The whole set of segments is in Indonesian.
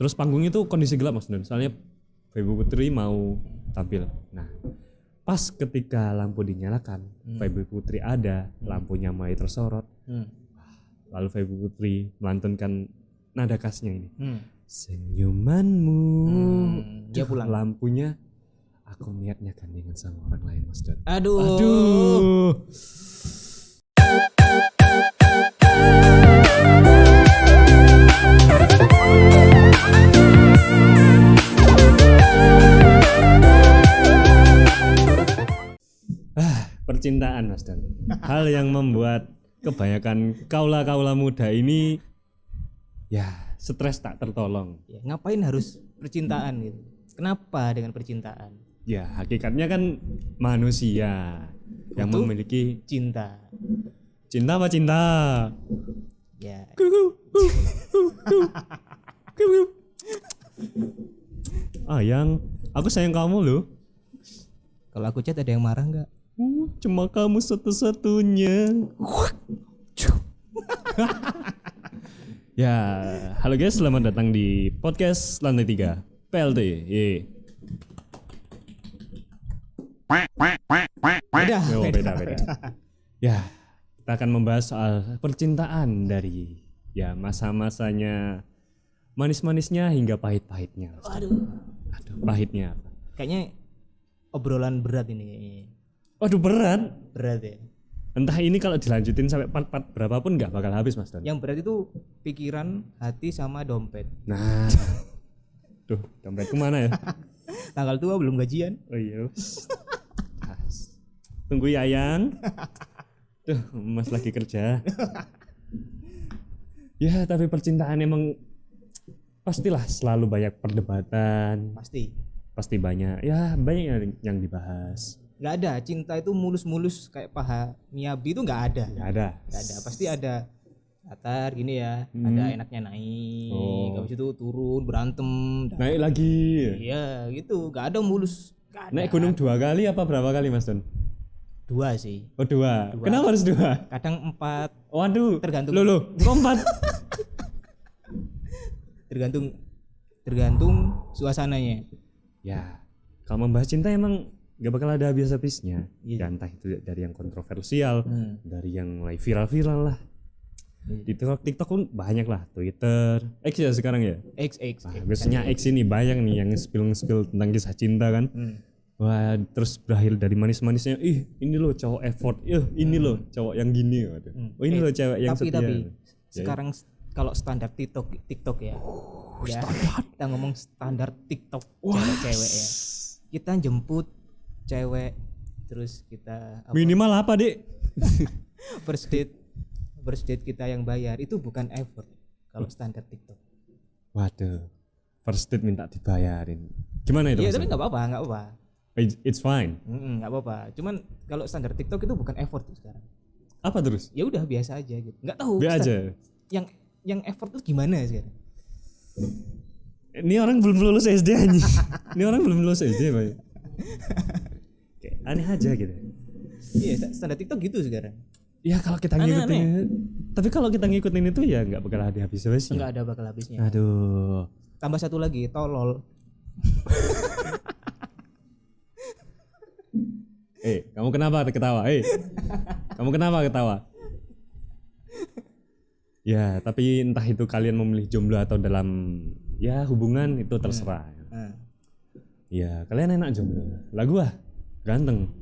Terus panggung itu kondisi gelap Mas Don. Soalnya Feby Putri mau tampil. Nah, pas ketika lampu dinyalakan, Feby Putri ada, lampunya mulai tersorot. Lalu Feby Putri melantunkan nada khasnya ini. Senyumanmu. Dia pulang. Lampunya aku niatnya gandengan sama orang lain Mas Don. Aduh. Percintaan Mas Don. Hal yang membuat kebanyakan kaula-kaula muda ini ya stres tak tertolong. Ya, ngapain harus percintaan gitu? Kenapa dengan percintaan? Ya hakikatnya kan manusia yang Butuh memiliki cinta. cinta apa cinta? Ya. Yang aku sayang kamu loh. Kalau aku chat ada yang marah nggak? Cuma kamu satu-satunya. Ya, halo guys, selamat datang di podcast Lantai 3 PLT. Beda. Ya, kita akan membahas soal percintaan dari ya masa-masanya manis-manisnya hingga pahit-pahitnya. Aduh, Pahitnya apa? kayaknya obrolan berat ini. Waduh berat. Berat ya. Entah ini kalau dilanjutin sampai part berapapun nggak bakal habis Mas Don. Yang berat itu pikiran, hati sama dompet. Nah, tuh dompetku mana ya? Tanggal tua belum gajian. Oh iya. Tunggu ya Yang. Tuh Mas lagi kerja. Ya tapi percintaan emang pastilah selalu banyak perdebatan. Pasti banyak. Ya banyak yang dibahas. Nggak ada, cinta itu mulus-mulus kayak paha Miyabi itu nggak ada. Nggak ada. Pasti ada datar gini ya, ada enaknya naik, habis itu turun berantem, naik lagi. Iya gitu, nggak ada mulus. Gak ada. Naik gunung 2 kali apa berapa kali Mas Don? 2 sih. Oh 2. Kenapa harus 2? Kadang 4. Waduh. Tergantung. Loh, kok 4? Tergantung suasananya. Ya, kalau membahas cinta emang gak bakal ada habis-habisnya. Iya. Ya, entah itu dari yang kontroversial, dari yang mulai viral-viral lah. Di TikTok pun banyak lah, Twitter, X ya sekarang ya. X. Biasanya X ini banyak nih yang spill tentang kisah cinta kan. Wah, terus berakhir dari manis-manisnya, ini loh cowok effort, ini loh cowok yang gini. Oh ini loh cewek yang setia. Tapi sekarang kalau standar TikTok ya. Standar. Kita ngomong standar TikTok cewek-cewek ya. Kita jemput cewek terus kita minimal apa Dek? first date kita yang bayar itu bukan effort kalau standar TikTok. Waduh, first date minta dibayarin, gimana itu? Iya tapi nggak apa. It's fine. Nggak apa-apa. Cuman kalau standar TikTok itu bukan effort tuh sekarang. Apa terus? Ya udah biasa aja gitu. Nggak tahu. Biasa aja. Yang effort tuh gimana sekarang? Ini orang belum lulus SD aja. Ini orang belum lulus SD Pak. Kayak aneh aja gitu. Iya, standar TikTok gitu sekarang. Ya kalau kita ngikutin, tapi kalau kita ngikutin itu ya nggak bakal ada habis-habisnya. Nggak ada bakal habisnya. Aduh. Tambah satu lagi, tolol. Kamu kenapa ketawa? Kamu kenapa ketawa? Ya, tapi entah itu kalian memilih jomblo atau dalam ya hubungan itu terserah. Ya, kalian enak jomblo. Lah gua ganteng.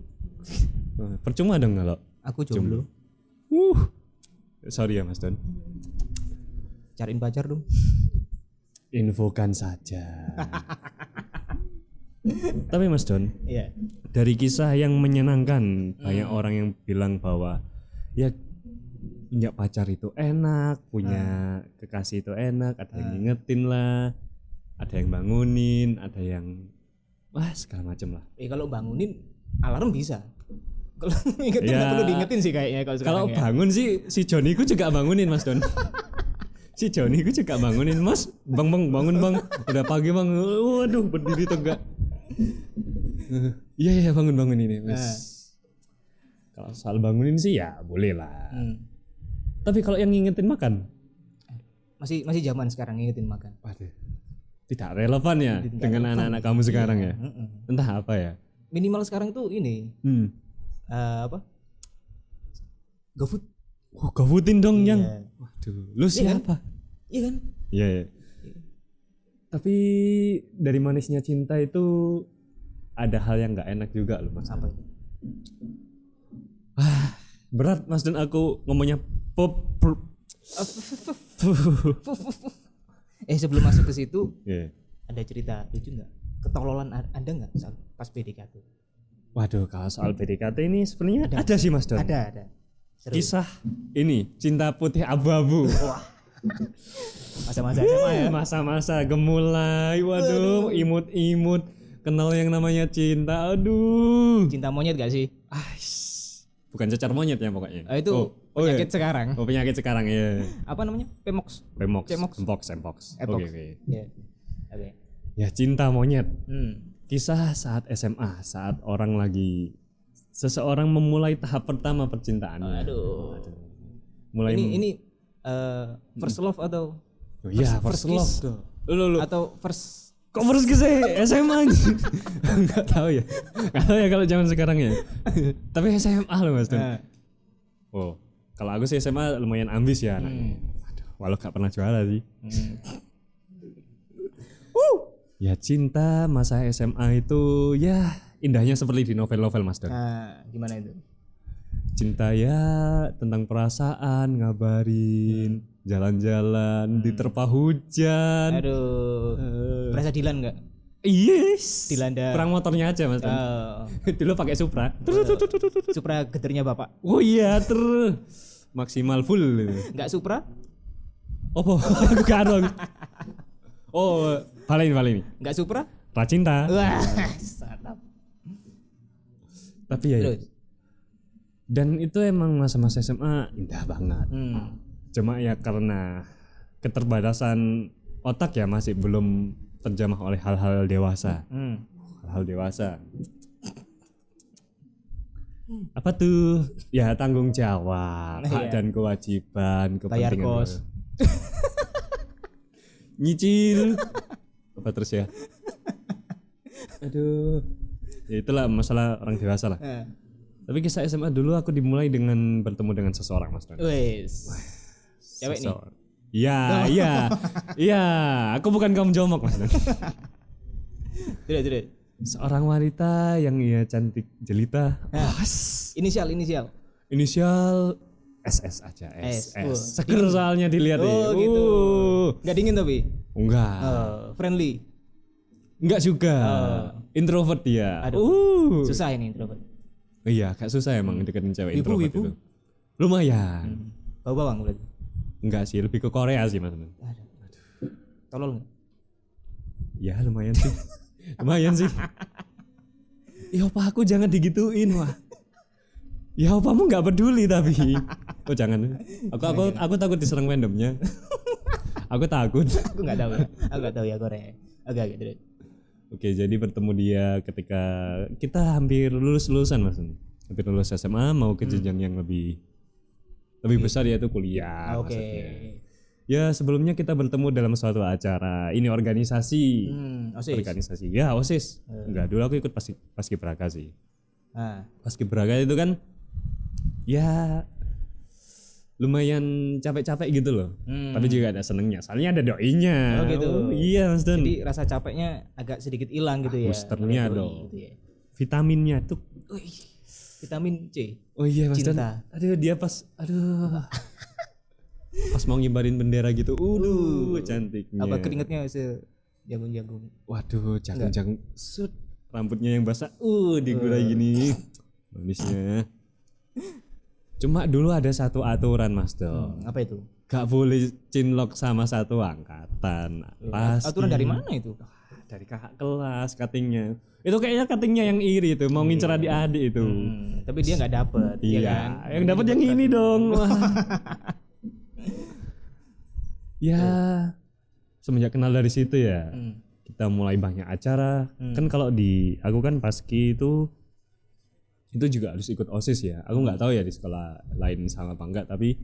Percuma dong kalau aku jomblo. Sorry ya Mas Don. Cariin pacar dong. Infokan saja. Tapi Mas Don, iya. Dari kisah yang menyenangkan, banyak orang yang bilang bahwa ya punya pacar itu enak, punya kekasih itu enak, ada yang ngingetin lah, ada yang bangunin, ada yang segala macam lah. Kalau bangunin alarm bisa. Kalau ngingetin nggak perlu diingetin sih kayaknya kalau bangun sih si Joni ku juga bangunin Mas Don. Si Joni ku juga bangunin, Mas, bang bangun bang, udah pagi bang, waduh berdiri tegak. Iya bangun ini Mas. Kalau soal bangunin sih ya boleh lah. Tapi kalau yang ngingetin makan, masih zaman sekarang ngingetin makan. Waduh. tidak relevan ya Tidak dengan relevan. anak-anak kamu sekarang ya. Entah apa ya. Minimal sekarang tuh ini apa? GoFood. Oh, GoFoodin dong Iya. yang. Waduh, lu siapa? Iya kan? Iya. Ya. Tapi dari manisnya cinta itu ada hal yang nggak enak juga loh Mas. Apa itu? Berat Mas dan aku ngomongnya Sebelum masuk ke situ Iya. ada cerita lucu nggak? Ketololan ada nggak pas PDKT? Waduh, kalau soal PDKT ini sebenarnya ada sih Mas Don. Ada. Seru. Kisah ini cinta putih abu-abu. Wah. Masa-masa SMA ya. Masa-masa gemulai, waduh, imut-imut, kenal yang namanya cinta, aduh. Cinta monyet gak sih? Bukan cacar monyet ya pokoknya. Itu penyakit sekarang. Oh, penyakit sekarang ya. Apa namanya? Pemox. Pemox, Cemox. Mpox. Epox. Oke. Iya. Oke. Ya cinta monyet. Hmm. Kisah saat SMA, saat orang lagi seseorang memulai tahap pertama percintaannya. Aduh. Mulai Ini first love atau Oh iya, first love kiss? tuh. Lu. Atau first Kok first kiss SMA anjing? Enggak tahu ya. Enggak tahu ya kalau zaman sekarang ya. Tapi SMA loh Mas. Oh, kalau aku sih SMA lumayan ambis ya anaknya. Aduh, walau gak pernah juara sih. Ya cinta masa SMA itu ya indahnya seperti di novel-novel Mas Don. Nah, gimana itu? Cinta ya tentang perasaan, ngabarin, jalan-jalan, diterpa hujan. Aduh. Berasa Dilan enggak? Yes. Dilanda. Perang motornya aja Mas Don. Dulu pakai Supra. Supra gedernya Bapak. Oh iya maksimal full. Enggak Supra? Apa? Aku gak ada. Oh, balik. Enggak Supra? Racinta. Wah, mantap. Tapi ya. Terus. Dan itu emang masa-masa SMA indah banget. Cuma ya karena keterbatasan otak ya masih belum terjamah oleh hal-hal dewasa. Hal-hal dewasa. Apa tuh? Ya tanggung jawab, hak dan kewajiban, Bayar kepentingan. kos. Nyicil. Apa terus ya? Aduh. Ya itulah masalah orang dewasa lah. Tapi kisah SMA dulu aku dimulai dengan bertemu dengan seseorang Mas Don. Wes. Cewek nih. Iya, aku bukan kaum jomok Mas Don. Tidak. Seorang wanita yang ia cantik jelita. Inisial. Inisial SS aja, S. SS. Seger soalnya dilihat Oh gitu. Enggak dingin tapi. Enggak. Friendly. Enggak juga. Introvert dia. Aduh. Susah ini introvert. Iya, agak susah emang deketin cewek introvert Wibu. itu. Lumayan. Bau bawang berarti. Enggak sih, lebih ke Korea sih Mas. Tolol enggak? Ya lumayan sih. Lumayan sih. Ya opa aku jangan digituin wah. Ya opamu nggak peduli tapi. Oh jangan. Aku takut diserang randomnya. Aku takut. Aku enggak tahu ya Korea. Agak terus. Oke, jadi bertemu dia ketika kita hampir lulusan Mas. Hampir lulus SMA mau ke jenjang yang lebih besar yaitu kuliah maksudnya. Ya sebelumnya kita bertemu dalam suatu acara. Ini organisasi. OSIS. Organisasi. Ya OSIS. Enggak, dulu aku ikut Paskibraka sih. Ah. Paskibraka itu kan ya lumayan capek-capek gitu loh. Tapi juga ada senengnya. Soalnya ada doinya. Oh gitu. Iya Mas Don. Jadi rasa capeknya agak sedikit hilang gitu ya. Boosternya Oleh doi dong. gitu ya. Vitaminnya tuh. Vitamin C. Oh iya Mas Don. Cinta. Aduh dia pas pas mau ngibarin bendera gitu. Cantiknya. Apa keringetnya jagung-jagung. Waduh, jagung-jagung. Sut. Rambutnya yang basah. Digurai gini. Manisnya. Cuma dulu ada satu aturan Mas Don. Apa itu? Gak boleh cinlok sama satu angkatan. Pasti. Aturan dari mana itu? Dari kakak kelas cuttingnya. Itu kayaknya cuttingnya yang iri itu, mau ngincer adik-adik itu. Tapi dia nggak dapet, Iya, ya kan? yang dapat yang ini dong. Wah. Ya, semenjak kenal dari situ ya, kita mulai banyak acara. Kan kalau aku kan paski itu juga harus ikut OSIS ya. Aku nggak tahu ya di sekolah lain sama apa enggak, tapi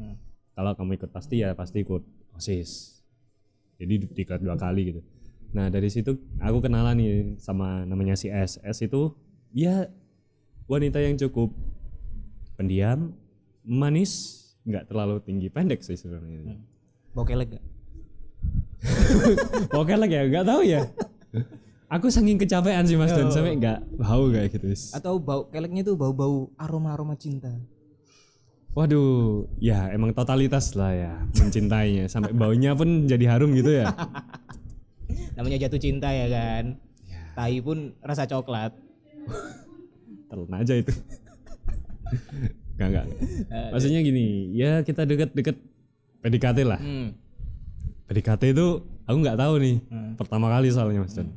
kalau kamu ikut pasti ikut OSIS. Jadi diikut 2 kali gitu. Nah dari situ aku kenalan nih sama namanya si S. S itu ya wanita yang cukup pendiam, manis, nggak terlalu tinggi, pendek sih sebenarnya. Bau kelek gak? Oke lah ya, nggak tahu ya. Aku saking kecapean sih Mas Don sampai nggak bau kayak gitu. Atau bau keleknya tuh bau-bau aroma cinta. Waduh, ya emang totalitas lah ya mencintainya sampai baunya pun jadi harum gitu ya. Namanya jatuh cinta ya kan. Tai pun rasa coklat. Telan aja itu. Enggak. Maksudnya gini, ya kita deket-deket PDKT lah. PDKT itu aku nggak tahu nih. Pertama kali soalnya Mas Don.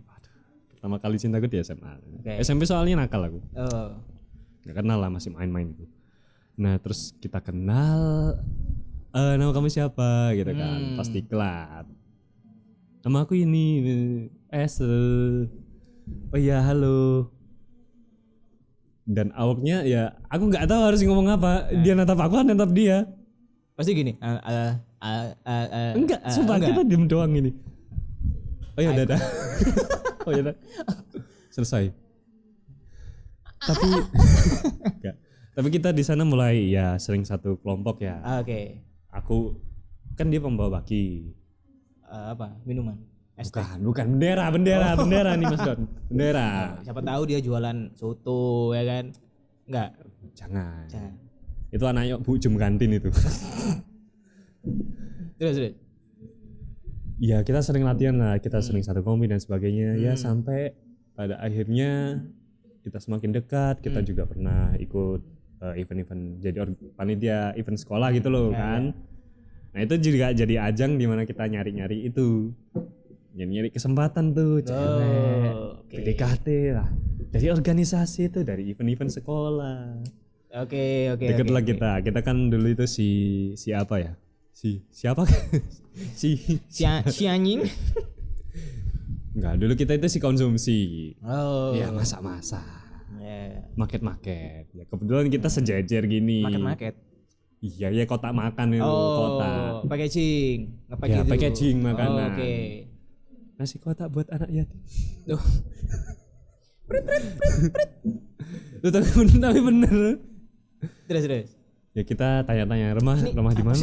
Pertama kali cintaku di SMA. SMP soalnya nakal aku. Nggak kenal lah, masih main-main gitu. Nah terus kita kenal, nama kamu siapa gitu kan, pasti diklat. Nama aku ini, S. Oh iya halo. Dan awaknya ya aku nggak tahu harus ngomong apa. Dia natap aku, natap dia. Pasti gini. Enggak, sumpah kita diem doang ini. Oh iya dadah. Oh iya dadah. Selesai. Tapi enggak. Tapi kita di sana mulai ya sering satu kelompok ya. Oke. Aku kan dia pembawa baki. Apa? Minuman? Bukan bendera nih Mas Don. Bendera. Siapa tahu dia jualan soto ya kan? Enggak. Jangan. Itu anaknya Bu Jem kantin itu. Terus. Ya kita sering latihan lah, kita sering satu kompi dan sebagainya. Ya sampai pada akhirnya kita semakin dekat. Kita juga pernah ikut event-event jadi panitia event sekolah gitu loh kan. Nah itu juga jadi ajang di mana kita nyari-nyari itu. Nyari kesempatan tuh cewek, PDKT lah. Dari organisasi itu, dari event-event sekolah. Oke. Deket lah kita kan dulu itu si apa ya? Siapa? si anjing. Enggak, dulu kita itu si konsumsi. Ya masak. Market. Ya kebetulan kita sejajar gini. Market. Iya ya kotak makan itu kotak. Packaging. Ya packaging makanan. Oke. Nasi kotak buat anak yatim. Tuh. Tuh tapi bener. Terus. Ya kita tanya-tanya rumah di mana?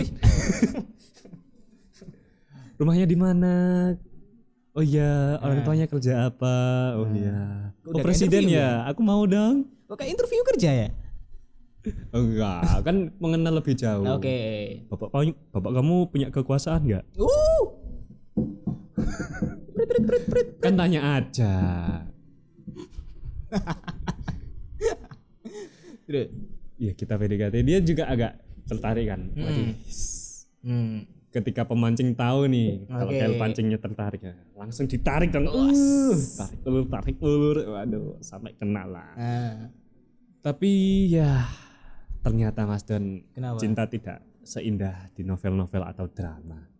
Rumahnya di mana? Oh iya, orang tuanya kerja apa? Oh iya. Oh presiden ya? Aku mau dong. Kok kayak interview kerja ya? Oh, enggak, kan mengenal lebih jauh. Oke. Bapak kamu punya kekuasaan enggak? Kan tanya aja. Iya kita PDKT, dia juga agak tertarik kan. Ketika pemancing tahu nih kalau kayak pancingnya tertarik ya, langsung ditarik dong. Tarik ulur, waduh sampai kena lah. Tapi ya ternyata Mas Don, cinta tidak seindah di novel-novel atau drama.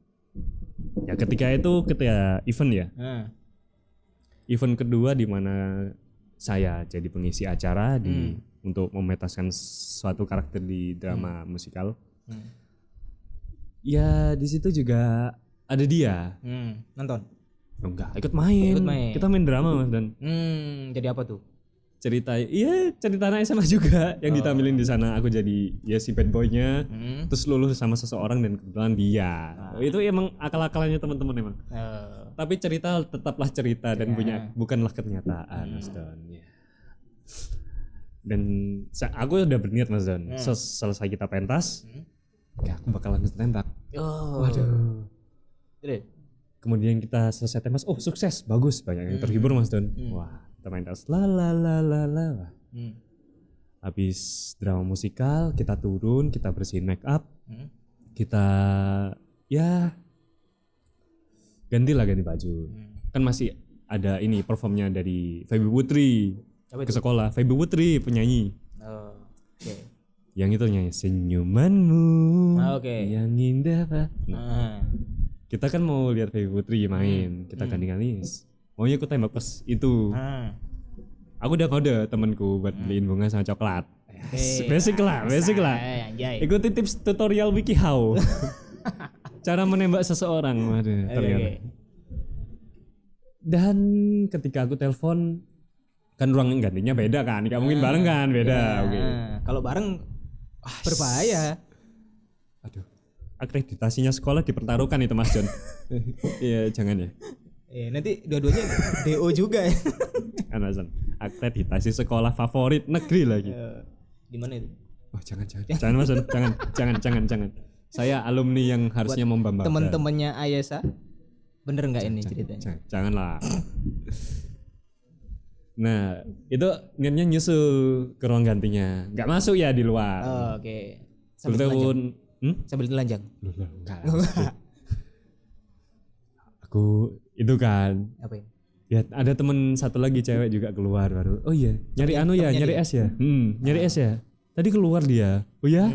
Ya ketika event ya. Event kedua di mana saya jadi pengisi acara untuk memetaskan suatu karakter di drama musikal. Ya di situ juga ada dia. Nonton? Enggak, ikut main. Kita main drama Mas Dan. Jadi apa tuh? Cerita anak SMA juga yang ditampilin di sana. Aku jadi ya si bad boy-nya. Terus lulus sama seseorang dan kebetulan dia. Itu emang akal-akalannya teman-teman emang. Tapi cerita tetaplah cerita dan bukanlah kenyataan Mas Dan. Dan aku udah berniat Mas Dan. Selesai kita pentas. Ya aku bakalan tembak. Waduh. Kemudian kita selesai tembak. Oh sukses, bagus, banyak yang terhibur Mas Don. Wah, kita main tas. La. Habis drama musikal, kita turun, kita bersihin make up, kita ya ganti baju. Kan masih ada ini performnya dari Feby Putri ke sekolah. Feby Putri penyanyi. Yang itu nyanyi senyumanmu yang indah Pak. Kita kan mau lihat Feby Putri main, kita ganti-ganti. Maunya aku tembak pas itu. Aku udah kode temanku buat beliin bunga sama coklat. Basic lah. Ikuti tips tutorial WikiHow. Cara menembak seseorang. Waduh, ternyata. Dan ketika aku telepon kan ruang gantinya beda kan, nggak mungkin bareng kan, beda. Oke. Kalau bareng berbahaya. Aduh, akreditasinya sekolah dipertaruhkan itu Mas John. Iya jangan ya. Nanti dua-duanya DO juga ya. Alasan akreditasi sekolah favorit negeri lagi. Di mana itu? Oh jangan Mas John, jangan. Saya alumni yang harusnya membanggakan. Teman-temannya Ayesa, bener nggak ini ceritanya? Janganlah. Nah itu niatnya nyusul ke ruang gantinya, nggak masuk ya di luar. Oke. Sambil telanjang. Enggak. Aku itu kan. Apa ini? Ya ada temen satu lagi cewek juga keluar baru. Oh iya, nyari es ya. Nyari es ya. Tadi keluar dia. Oh ya?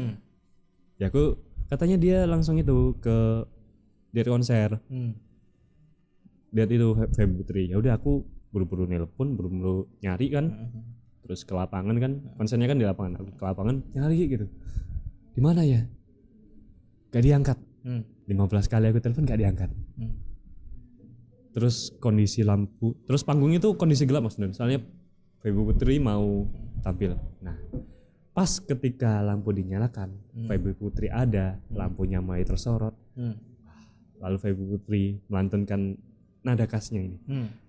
Ya aku katanya dia langsung itu ke lihat konser. Lihat itu Feby Putri. Ya udah aku buru-buru nelpon, buru-buru nyari kan. Terus ke lapangan kan. Konsernya kan di lapangan. Aku ke lapangan nyari gitu. Di mana ya? Gak diangkat. 15 kali aku telepon gak diangkat. Terus kondisi lampu, terus panggung itu kondisi gelap Mas Don. Soalnya Feby Putri mau tampil. Nah, pas ketika lampu dinyalakan, Feby Putri ada, lampunya mulai tersorot. Lalu Feby Putri melantunkan nada khasnya ini.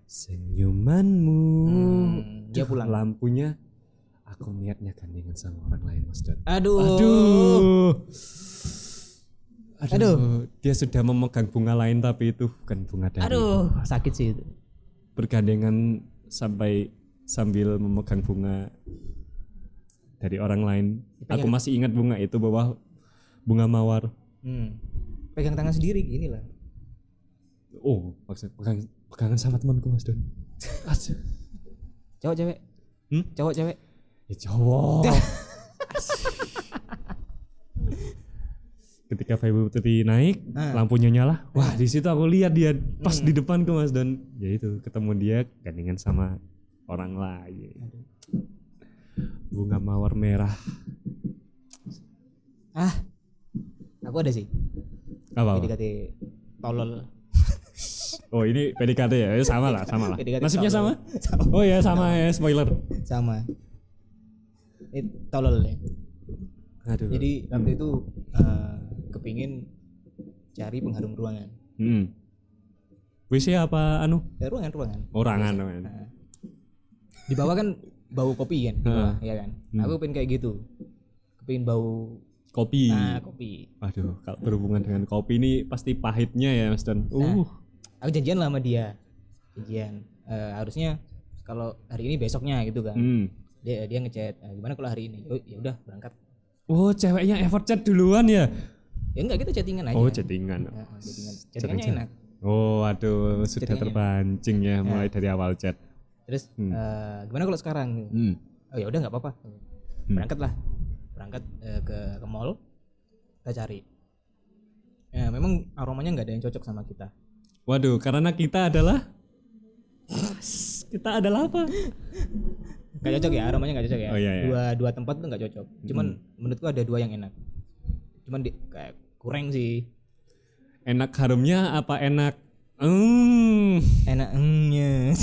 Senyumanmu. Dia pulang. Lampunya aku niatnya gandengan sama orang lain Mas Don. Aduh. Dia sudah memegang bunga lain tapi itu bukan bunga dari. Aduh, sakit sih itu. Bergandengan sambil memegang bunga dari orang lain. Aku masih ingat bunga itu bahwa bunga mawar. Pegang tangan sendiri gini lah. Oh, maksudnya pegangan sama temanku Mas Don. Cowok cewek? Cowok cewek? Ya cowok. Ketika Feby Putri naik, lampunya nyala. Wah, di situ aku lihat dia pas di depanku Mas Don. Ya itu, ketemu dia gandengan sama orang lain. Bunga mawar merah. Aku ada sih. Apa? PDKT tolol. Oh, ini PDKT ya? Sama lah. Nasibnya tolol. sama? Oh ya, sama ya, spoiler. Sama. Tolol ya. Aduh. Jadi waktu itu kepingin cari pengharum ruangan. WC apa anu? Ruangan. Ruangan. Di bawah kan bau kopi kan, di bawah, ya kan. Aku pengen kayak gitu. Kepingin bau kopi. Kopi. Aduh, kalau berhubungan dengan kopi ini pasti pahitnya ya Mas Don. Aku janjian lah sama dia. Harusnya kalau hari ini besoknya gitu kan. Dia ngechat, gimana kalau hari ini? Ya udah berangkat. Oh, ceweknya effort chat duluan ya? Ya enggak, kita chattingan aja. Oh, chattingan. Chattingannya enak. Oh, aduh, sudah terpancing ya mulai dari awal chat. Terus gimana kalau sekarang? Oh ya udah nggak apa-apa. Berangkat ke mall, kita cari. Memang aromanya nggak ada yang cocok sama kita. Waduh, karena kita adalah apa? Nggak cocok ya, aromanya nggak cocok ya. Oh, iya. Dua tempat tuh nggak cocok. Cuman menurutku ada dua yang enak. Cuman kayak kurang sih. Enak harumnya apa enak? Enaknya.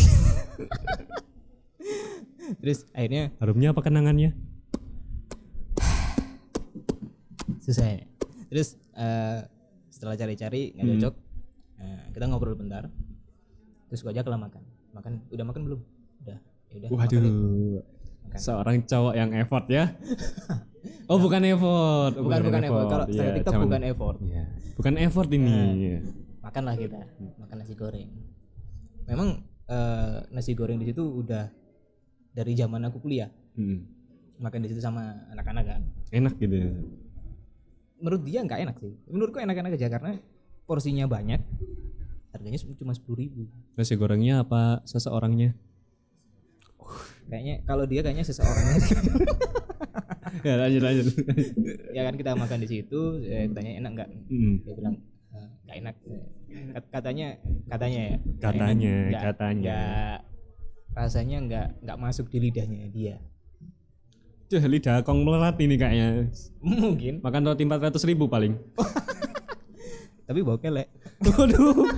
Terus akhirnya harumnya apa kenangannya? Susah ya. Terus setelah cari-cari nggak cocok, kita ngobrol bentar. Terus gua ajak lah makan. Udah makan belum? Udah. Yaudah, waduh, seorang cowok yang effort ya. Oh bukan effort. Bukan effort. Kalau saya TikTok bukan effort. Ya. Bukan effort ini. Makanlah kita, makan nasi goreng. Memang nasi goreng di situ udah dari zaman aku kuliah. Makan di situ sama anak-anak kan. Enak gitu ya. Menurut dia nggak enak sih. Menurutku enak-enak aja karena porsinya banyak. Harganya cuma 10.000. Nasi gorengnya apa seseorangnya? Kayaknya kalau dia kayaknya seseorangnya. Ya lanjut. Ya kan kita makan di situ, tanya enak nggak? Dia bilang nggak enak. Katanya ya. Katanya. Rasanya nggak masuk di lidahnya dia. Lidah kong melerat ini kayaknya. Mungkin. Makan roti 400.000 paling. tapi bau kelek. Waduh.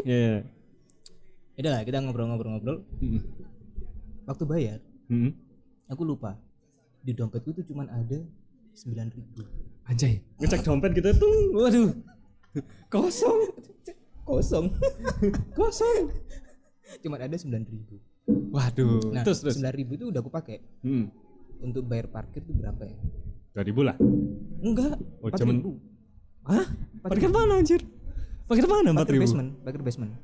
Ya. Udah lah, kita ngobrol. Waktu bayar, aku lupa. Di dompetku itu cuman ada 9.000. Anjay, ngecek dompet gitu tuh. Waduh. Kosong. Cuman ada 9.000. Waduh. Nah, terus 9.000 itu udah aku pakai. Untuk bayar parkir itu berapa ya? 2.000 lah. Enggak, Oh, 4.000. Hah? Parkir mana anjir? Parkir mana 4.000? Parkir basement.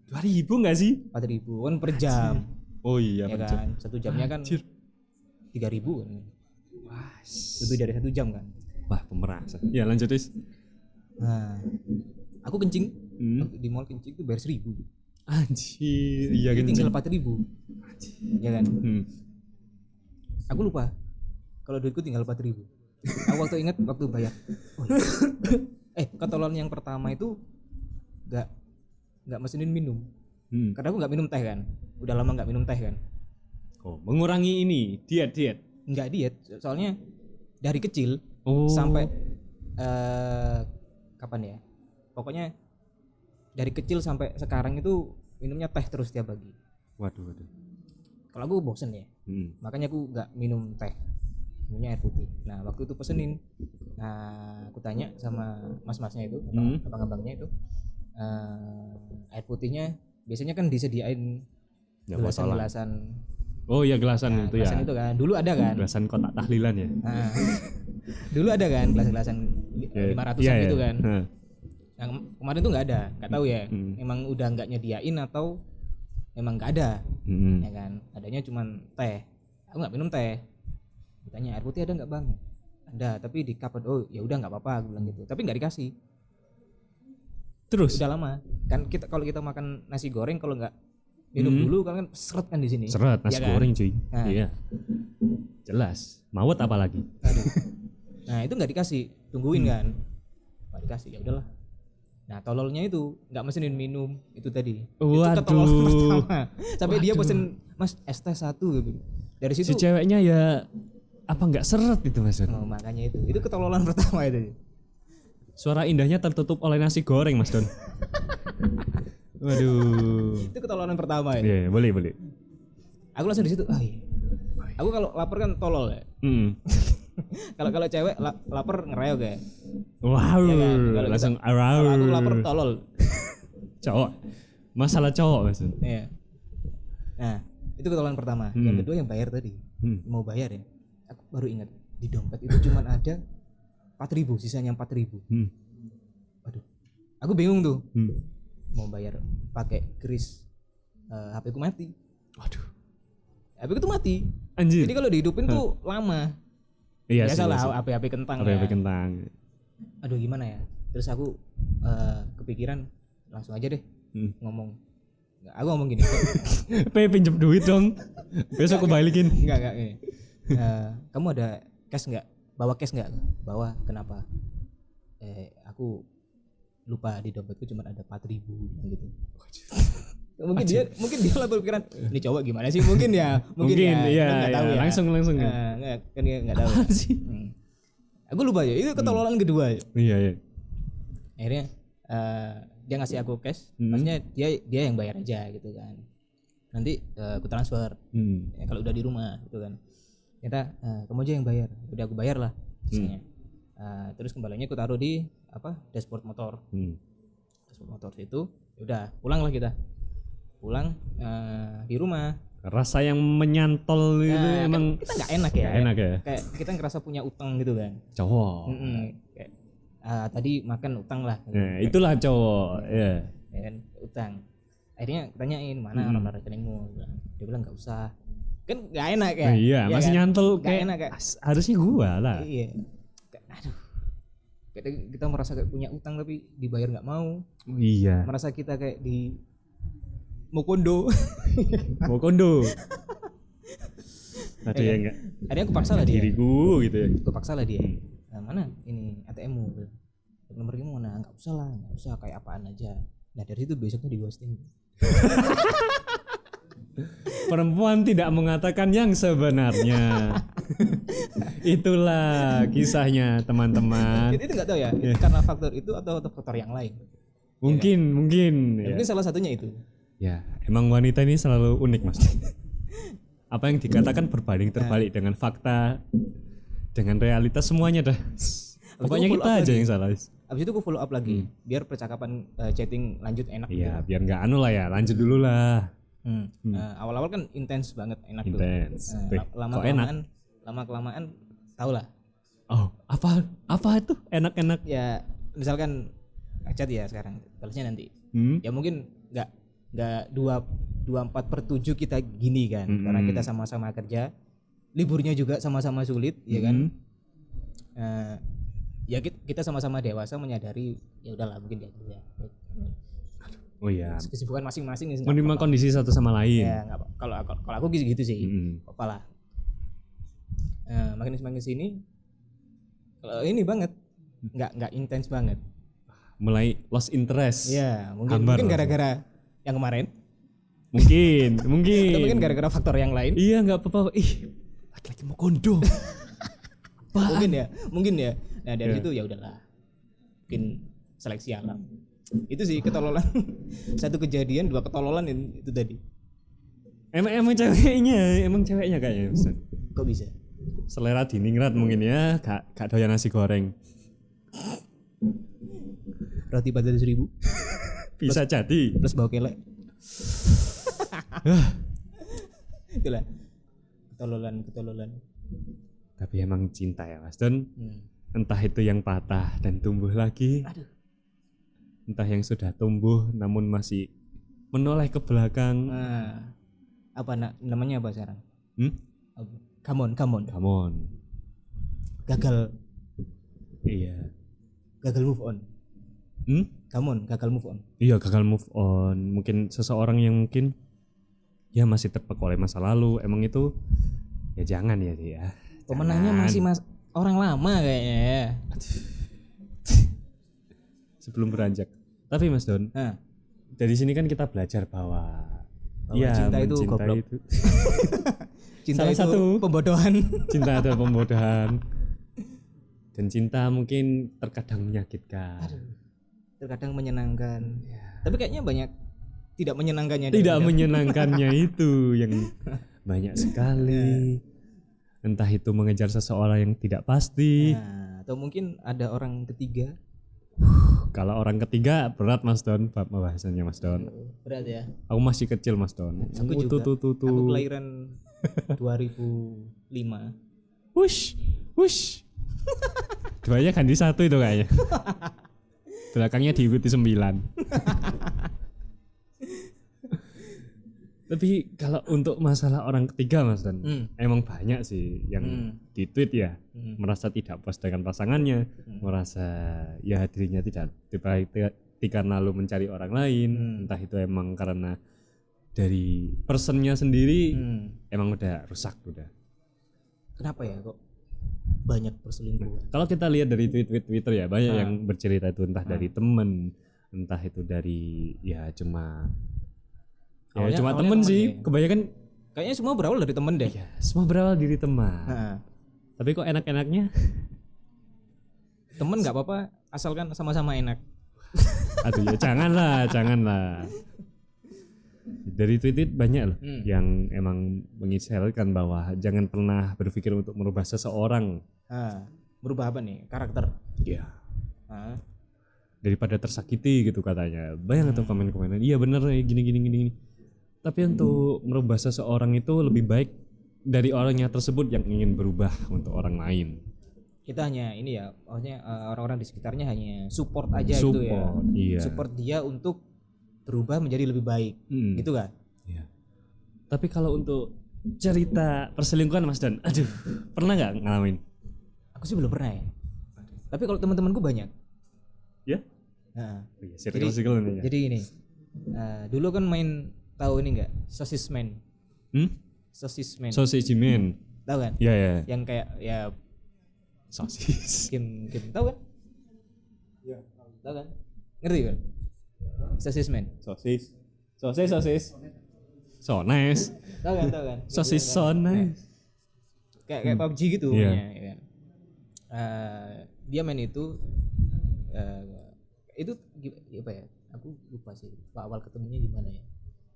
2.000 enggak sih? 4.000 kan per jam. Oh iya, Ya per jam. kan, 1 jamnya kan Anjir. 3.000 kan. Wah, Lebih dari 1 jam kan. wah pemerasan. Ya lanjut Is. Nah, aku kencing di mall kencing itu bayar 1.000. Anjir, iya Jadi kan. tinggal 4.000. Ya kan. Aku lupa kalau duitku tinggal 4.000. Aku waktu ingat waktu bayar. Oh, iya. Ketololan yang pertama itu nggak mesenin minum. Karena aku nggak minum teh kan. Udah lama nggak minum teh kan. Oh, mengurangi ini diet. Nggak diet, soalnya dari kecil Oh. sampai kapan ya? Pokoknya dari kecil sampai sekarang itu minumnya teh terus tiap pagi. Waduh. Kalau aku bosen ya, makanya aku nggak minum teh, minumnya air putih. Nah waktu itu pesenin, aku tanya sama mas-masnya itu, abang-abangnya itu, air putihnya biasanya kan disediain Ya, botolan. gelasan. Oh iya gelasan itu ya. Gelasan itu kan, dulu ada kan. Gelasan kotak tahlilan ya. Nah, dulu ada kan gelas-gelasan 500-an gitu kan. Yang kemarin tuh nggak ada, nggak tahu ya. Emang udah nggak nyediain atau emang nggak ada, ya kan. Adanya cuman teh. Aku nggak minum teh. Ditanya air putih ada nggak bang? Ada, tapi di cup. Oh ya udah nggak apa-apa, aku bilang gitu. Tapi nggak dikasih. Terus? Udah lama. Kan kita kalau kita makan nasi goreng kalau nggak minum dulu kan seret kan di sini. Seret nasi ya kan? goreng cuy. Nah. Iya. Jelas. Mawet apa lagi? Aduh. Nah itu nggak dikasih, tungguin kan. Nggak dikasih, ya udahlah. Nah tololnya itu nggak mesenin minum itu tadi. Itu ketololan pertama. Sampai dia pesen mas es teh 1 gitu. Dari situ. Si ceweknya ya apa nggak seret itu maksud? Oh, makanya itu ketololan pertama itu. Suara indahnya tertutup oleh nasi goreng Mas Don. Waduh. Itu ketololan pertama itu. Iya, boleh. Aku langsung di situ. Iya. Aku kalau lapar kan tolol ya. Kalau cewek lapar ngereok ya. Wow. Ya kan? Langsung kalau aku lapar tolol. Cowok. Masalah cowok maksud. Iya. Nah, itu ketololan pertama. Yang kedua yang bayar tadi. Mau bayar ya. Aku baru ingat di dompet itu cuma ada 4.000, sisanya 4.000. Waduh. Aku bingung tuh. Mau bayar pakai kris HP ku mati. Waduh. HP ku tuh mati. Anjir. Jadi kalau dihidupin tuh lama. Iya sih. Biasalah HP kentang. HP ya. kentang. Aduh gimana ya? Terus aku kepikiran langsung aja deh ngomong. Aku ngomong gini. Pinjem duit dong. Besok aku balikin. Enggak. Kamu ada cash enggak? Bawa cash enggak? Bawa. Kenapa? Aku lupa di dompetku cuma ada 4.000 gitu. Mungkin dia lah berpikiran ini cowok gimana sih mungkin ya iya, nggak tahu ya langsung nggak kan nggak tahu sih. Aku lupa ya itu ketololan kedua. Iya. Akhirnya dia ngasih aku cash, maksudnya dia yang bayar aja gitu kan, nanti aku transfer ya, kalau udah di rumah gitu kan. Kita kamu aja yang bayar, udah aku bayar lah sisanya. Terus kembaliannya aku taruh di dashboard motor. Dashboard motor itu udah pulang lah kita di rumah. Rasa yang menyantol itu emang kita nggak enak ya. Gak enak ya. Kayak kita ngerasa punya utang gitu kan. Cowok. Kayak tadi makan utang lah. Gitu. Nah, itulah cowok. Ya. Ya kan utang. Akhirnya tanyain mana nomor rekeningmu. Dia bilang nggak usah. Kan nggak enak ya. Iya, masih kan? Nyantol kayak enak kayak. Harusnya gua lah. Iya. Aduh. Kita merasa kayak punya utang tapi dibayar nggak mau. Iya. Merasa kita kayak di mau kondo. Ada yang enggak? Ada yang aku paksa lah dia. Diriku gitu ya. Aku paksa lah dia. Mana ini ATM-mu? Nomor gimana? Enggak usah kayak apaan aja. Nah, dari situ besoknya di ghosting. Perempuan tidak mengatakan yang sebenarnya. Itulah kisahnya teman-teman. Itu nggak tahu ya, itu karena faktor itu atau faktor yang lain. Mungkin. Ya, mungkin salah satunya itu. Ya, emang wanita ini selalu unik mas. Apa yang dikatakan berbanding terbalik dengan fakta, dengan realitas semuanya dah. Pokoknya kita aja yang salah. Abis itu aku follow up lagi, biar percakapan chatting lanjut enak. Iya, biar nggak anu lah ya, lanjut dulu lah. Awal-awal kan intens banget, enak Intens. tuh. Lama kelamaan, tau lah. Oh, apa itu enak-enak? Ya, misalkan chat ya sekarang, balasnya nanti. Ya mungkin nggak 24/7 kita gini kan, karena kita sama-sama kerja, liburnya juga sama-sama sulit, ya kan. Ya kita sama-sama dewasa menyadari ya udahlah mungkin dia dulu ya. Oh iya. Kesibukan masing-masing menerima kondisi satu sama lain. Ya nggak apa. Kalau aku gitu sih. Apa lah. Makin sini kalau ini banget nggak intens banget. Mulai lost interest. Ya mungkin gara-gara yang kemarin. Mungkin. Atau mungkin gara-gara faktor yang lain. Iya nggak apa-apa. Laki-laki mau kondo. Mungkin ya. Nah dari situ ya udahlah, mungkin seleksi alam. Itu sih ketololan. Satu kejadian, 2 ketololan itu tadi. Emang ceweknya kayaknya. Kok bisa? Selera diningrat mungkin ya, gak doyan nasi goreng. Roti 400.000. Bisa jadi. Plus bau kelek. Itulah ketololan. Tapi emang cinta ya Mas Don. Entah itu yang patah dan tumbuh lagi. Aduh. Entah yang sudah tumbuh namun masih menoleh ke belakang. Apa namanya apa sekarang? Come on. Gagal. Iya. Gagal move on. Gagal move on. Iya, gagal move on. Mungkin seseorang yang mungkin ya masih terpaku oleh masa lalu. Emang itu ya jangan ya dia. Pemenangnya masih orang lama kayaknya ya. Sebelum beranjak. Tapi Mas Don, dari sini kan kita belajar bahwa ya cinta itu goblok. Cinta salah itu satu pembodohan. Cinta adalah pembodohan. Dan cinta mungkin terkadang menyakitkan. Terkadang menyenangkan. Tapi kayaknya banyak tidak menyenangkannya. Tidak menyenangkannya itu yang banyak sekali. Entah itu mengejar seseorang yang tidak pasti. Atau mungkin ada orang ketiga. Kalau orang ketiga berat Mas Don, pembahasannya Mas Don. Berat ya. Aku masih kecil Mas Don. Aku juga. Aku kelahiran 2005. Wush. Duanya ganti 1 itu kayaknya. Belakangnya diikuti 9. Tapi kalau untuk masalah orang ketiga Mas Dan, emang banyak sih yang di tweet ya, merasa tidak puas dengan pasangannya, merasa ya dirinya tidak karena lalu mencari orang lain, entah itu emang karena dari personnya sendiri emang udah rusak udah. Kenapa ya kok banyak perselingkuhan? Kalau kita lihat dari tweet Twitter ya banyak yang bercerita itu entah dari temen, entah itu dari ya cuma temen sih ya. Kebanyakan kayaknya semua berawal dari temen deh ya, semua berawal dari teman. Tapi kok enak-enaknya temen nggak apa-apa asalkan sama-sama enak. Aduh ya janganlah dari tweet banyak loh yang emang mengisyaratkan bahwa jangan pernah berpikir untuk merubah seseorang. Merubah apa nih karakter ya daripada tersakiti gitu katanya. Bayang atau komen-komenan iya bener gini. Tapi untuk merubah seseorang itu lebih baik dari orangnya tersebut yang ingin berubah untuk orang lain. Kita hanya ini ya, maksudnya orang-orang di sekitarnya hanya support aja gitu ya. Iya. Support dia untuk berubah menjadi lebih baik, gitu kan? Iya. Tapi kalau untuk cerita perselingkuhan Mas Dan, aduh, pernah nggak ngalamin? Aku sih belum pernah ya. Tapi kalau teman-temanku banyak. Ya? Jadi ini, dulu kan main tahu ini nggak? Sosis Man. Sosis Man. Tahu kan? Iya. Yang kayak ya sosis. Game tahu kan? Iya. Tahu kan? Ngerti kan? Sosis Man. Sosis. So nice. Tahu kan? Sosis so nice. kayak PUBG gitu ya kan. Dia main itu apa ya? Aku lupa sih. Awal ketemunya di mana ya?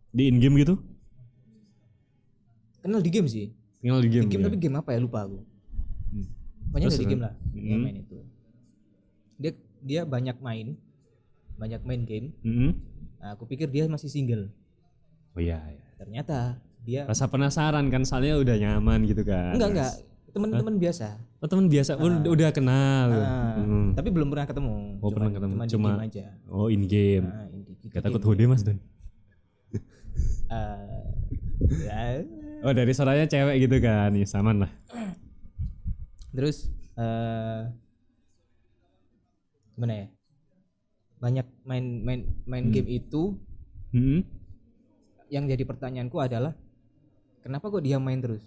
Di in game gitu? Kenal di game sih. Kenal di game. Tapi game apa ya lupa aku. Banyak dari game lah. Dia main itu. Dia banyak main game. Nah, aku pikir dia masih single. Oh iya. Ternyata dia rasa penasaran kan, soalnya udah nyaman gitu kan. Enggak. Teman-teman biasa. Oh, teman biasa. Udah kenal. Tapi belum pernah ketemu. Oh, pernah ketemu. Cuma game aja. Oh, in game. Gak takut hode Mas Don? Ya. Oh, dari suaranya cewek gitu kan. Ya saman lah. Terus gimana ya? Banyak main game itu. Yang jadi pertanyaanku adalah kenapa kok dia main terus?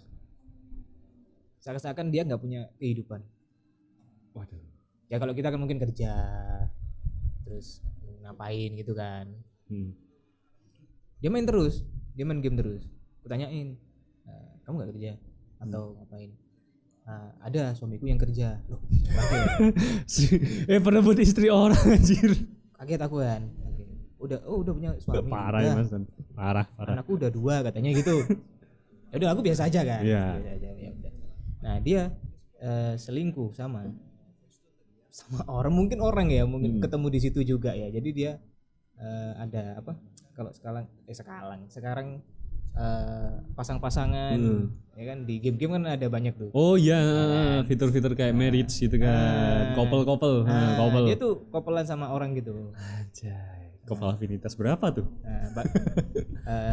Seakan-akan dia nggak punya kehidupan. Waduh. Ya kalau kita kan mungkin kerja, terus ngapain gitu kan. Dia main game terus. Kutanyain, kamu nggak kerja atau ngapain? Ada suamiku yang kerja. Loh, perebut istri orang anjir. Kaget aku kan. Udah punya suami. Parah ya Mas. Parah. Anakku udah 2 katanya gitu. Ya udah aku biasa aja kan. Iya. Biasa aja, ya udah. Nah, dia selingkuh sama mungkin ketemu di situ juga ya. Jadi dia ada apa? Kalau sekarang pasang-pasangan ya kan, di game-game kan ada banyak tuh. Oh iya, fitur-fitur kayak marriage gitu kan. Couple. Dia tuh couple-an sama orang gitu. Anjay. Couple afinitas berapa tuh?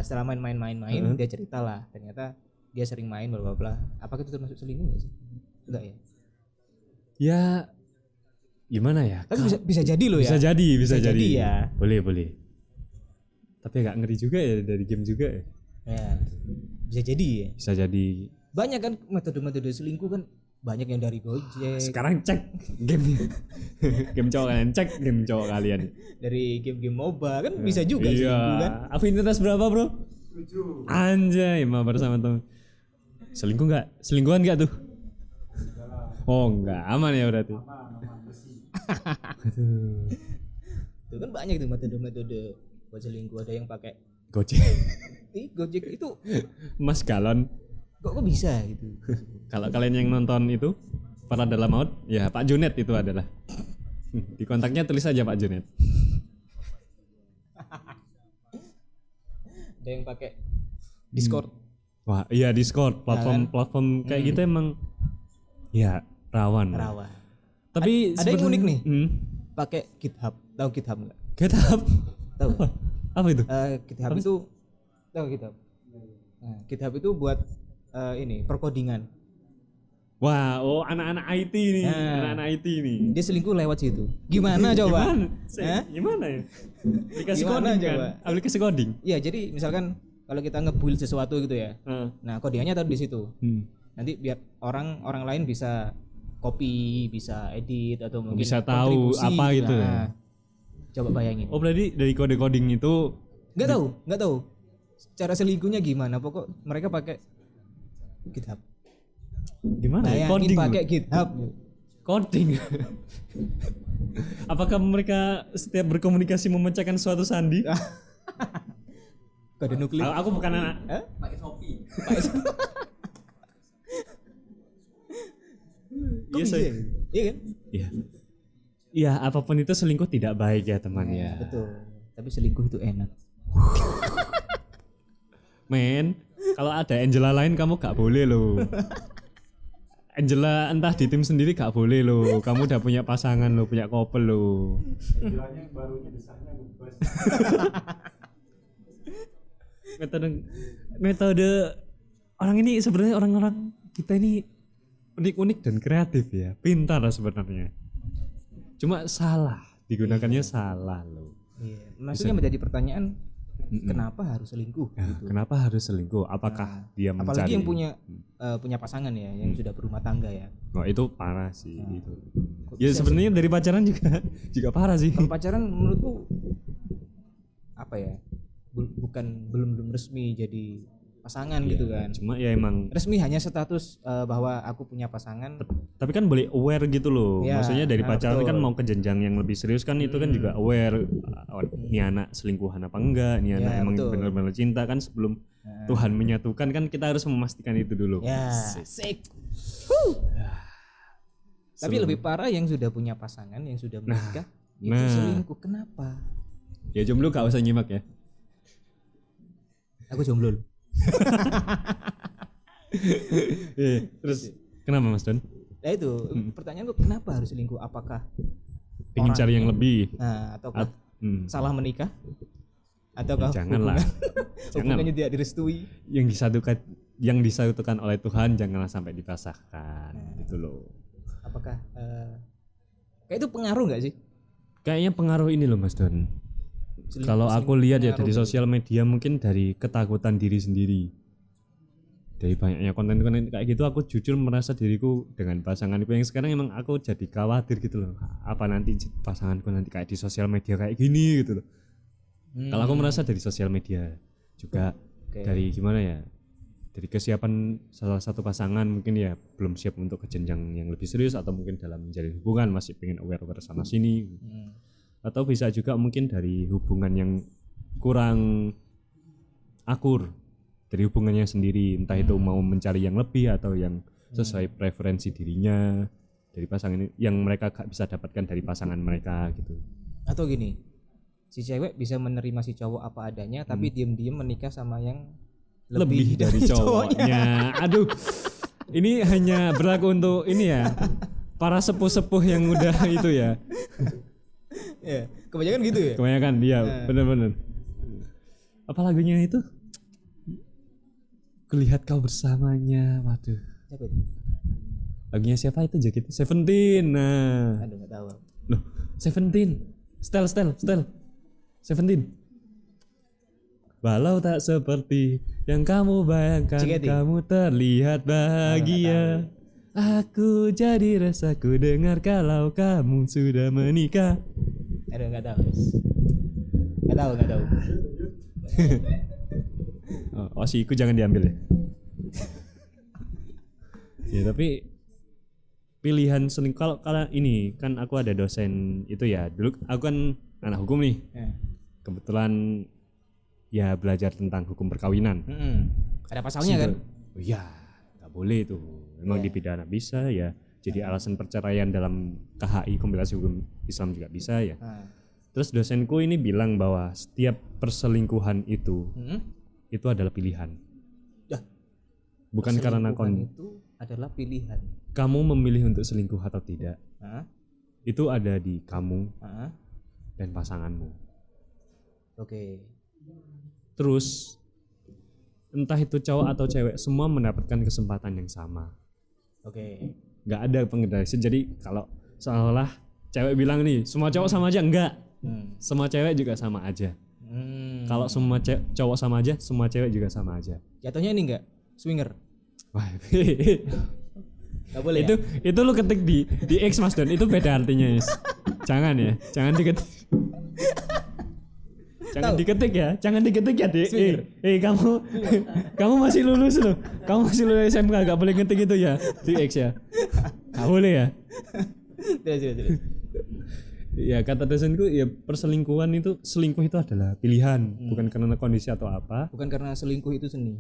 Setelah main dia cerita lah, ternyata dia sering main bla bla bla. Apakah itu termasuk selingkuh enggak sih? Enggak ya? Ya gimana ya? Tapi bisa jadi loh ya. Bisa jadi ya. Boleh. Tapi agak ngeri juga ya, dari game juga ya. Ya. Bisa jadi ya. Bisa jadi. Banyak kan metode-metode selingkuh kan, banyak yang dari Gojek. Sekarang cek game cowok kalian, cek game cowok kalian. Dari game MOBA kan bisa juga selingkuh kan. Afinitas berapa, Bro? 7. Anjay, mabar sama temen. Selingkuhan enggak tuh? Oh, enggak. Aman ya berarti. Aman bersih. Aduh. Itu kan banyak tuh metode-metode buat selingkuh. Ada yang pakai Gojek. Gojek itu Mas galon. Kok bisa gitu. Kalau kalian yang nonton itu Para Dalam Maut, ya Pak Junet itu adalah. Di kontaknya tulis aja Pak Junet. Ada yang pakai Discord. Wah, iya Discord, platform kayak gitu emang ya rawan. Tapi ada yang unik nih. Pakai GitHub. Tahu GitHub enggak? GitHub. Tahu. Apa itu? GitHub itu tahu GitHub. Nah, GitHub itu buat perkodingan. Wah, anak-anak IT nih, anak-anak IT nih. Dia selingkuh lewat situ. Gimana coba? Gimana ya? Aplikasi coding kan? Aplikasi coding. Iya, jadi misalkan kalau kita nge-build sesuatu gitu ya. Nah, kodenya taruh di situ. Nanti biar orang lain bisa copy, bisa edit atau mungkin bisa tahu apa gitu. Nah, coba bayangin. Oh, berarti dari kode coding itu Enggak tahu. Cara selingkuhnya gimana? Pokok mereka pakai GitHub. Gimana? Bayangin pakai GitHub. Coding. Apakah mereka setiap berkomunikasi memecahkan suatu sandi? Kode nuklir. Aku bukan anak. Pakai Shopee. Iya kan? Iya. Iya, apapun itu selingkuh tidak baik ya teman ya. Betul. Tapi selingkuh itu enak. Men, kalau ada Angela lain kamu gak boleh loh. Angela entah di tim sendiri gak boleh loh. Kamu udah punya pasangan loh, punya couple loh. Angelanya baru desainnya ngebas. Metode orang ini sebenarnya orang-orang kita ini unik-unik dan kreatif ya, pintar sebenarnya. Cuma salah, digunakannya salah loh. Iya. Maksudnya menjadi pertanyaan, kenapa harus selingkuh? Gitu. Kenapa harus selingkuh? Apakah dia mencari? Apalagi yang punya pasangan ya, yang sudah berumah tangga ya. Oh itu parah sih gitu. Ya sebenarnya dari pacaran juga parah sih. Kalau pacaran menurutku apa ya? Belum resmi jadi pasangan gitu kan. Cuma ya emang resmi hanya status bahwa aku punya pasangan. Tapi kan boleh aware gitu loh. Ya, maksudnya dari pacaran betul. kan mau ke jenjang yang lebih serius kan itu kan juga aware nih anak selingkuhan apa enggak, nih anak emang betul. benar-benar cinta kan sebelum Tuhan menyatukan kan kita harus memastikan itu dulu. Ya, asik. Tapi lebih parah yang sudah punya pasangan, yang sudah menikah itu selingkuh. Kenapa? Ya jomblo gak usah nyimak ya. Aku jomblo loh. Terus kenapa Mas Don? Nah itu pertanyaanku, kenapa harus selingkuh? Apakah ingin cari yang lebih? Ataukah salah menikah? Ataukah janganlah. hubungannya tidak direstui? Yang disatukan oleh Tuhan janganlah sampai dipasahkan gitu loh. Apakah kayak itu pengaruh nggak sih? Kayaknya pengaruh ini loh Mas Don. Kalau aku lihat ya dari sosial media mungkin dari ketakutan diri sendiri. Dari banyaknya konten-konten kayak gitu aku jujur merasa diriku dengan pasanganku yang sekarang emang aku jadi khawatir gitu loh. Apa nanti pasanganku nanti kayak di sosial media kayak gini gitu loh. Kalau aku merasa dari sosial media juga dari gimana ya? Dari kesiapan salah satu pasangan mungkin ya belum siap untuk ke jenjang yang lebih serius atau mungkin dalam menjalin hubungan masih pengen aware sana sini. Atau bisa juga mungkin dari hubungan yang kurang akur dari hubungannya sendiri, entah itu mau mencari yang lebih atau yang sesuai preferensi dirinya dari pasangan yang mereka gak bisa dapatkan dari pasangan mereka gitu. Atau gini, si cewek bisa menerima si cowok apa adanya tapi diam-diam menikah sama yang lebih dari cowoknya. Aduh, ini hanya berlaku untuk ini ya para sepuh-sepuh yang udah itu ya. Ya, kebanyakan gitu ya. Kebanyakan dia, benar-benar. Apa lagunya itu? Kulihat kau bersamanya, waduh. Siapa itu? Lagunya siapa itu? Jaketnya Seventeen. Nah. Aduh, nggak tahu. Loh, Seventeen. Style. Seventeen. Walau tak seperti yang kamu bayangkan, kamu terlihat bahagia. Aku jadi rasaku dengar kalau kamu sudah menikah. Aduh, nggak tahu. Oh si Iku jangan diambil ya. Ya tapi pilihan selingkuh kalau ini kan aku ada dosen itu ya, dulu aku kan anak hukum nih. Kebetulan ya belajar tentang hukum perkawinan. Ada pasalnya kan? Oh iya, nggak boleh tuh. Memang dipidana bisa ya. Jadi alasan perceraian dalam KHI kompilasi hukum Islam juga bisa ya. Terus dosenku ini bilang bahwa setiap perselingkuhan itu adalah pilihan. Ya. Bukan karena itu adalah pilihan. Kamu memilih untuk selingkuh atau tidak. Itu ada di kamu dan pasanganmu. Oke. Terus entah itu cowok atau cewek semua mendapatkan kesempatan yang sama. Oke. Nggak ada pengendalian. Jadi kalau seolah cewek bilang nih semua cowok sama aja, enggak. Semua cewek juga sama aja. Kalau semua cowok sama aja, semua cewek juga sama aja. Jatuhnya ini enggak swinger. Wah, nggak boleh. Itu lu ketik di X Mas Don, itu beda artinya Yes. Jangan diketik. Jangan diketik ya Dek. Kamu masih lulus loh. Kamu masih lulus SMK, gak boleh ngetik itu ya di X ya. Gak boleh ya. Tidak. Ya kata dosenku ya selingkuh itu adalah pilihan, bukan karena kondisi atau apa. Bukan karena selingkuh itu seni.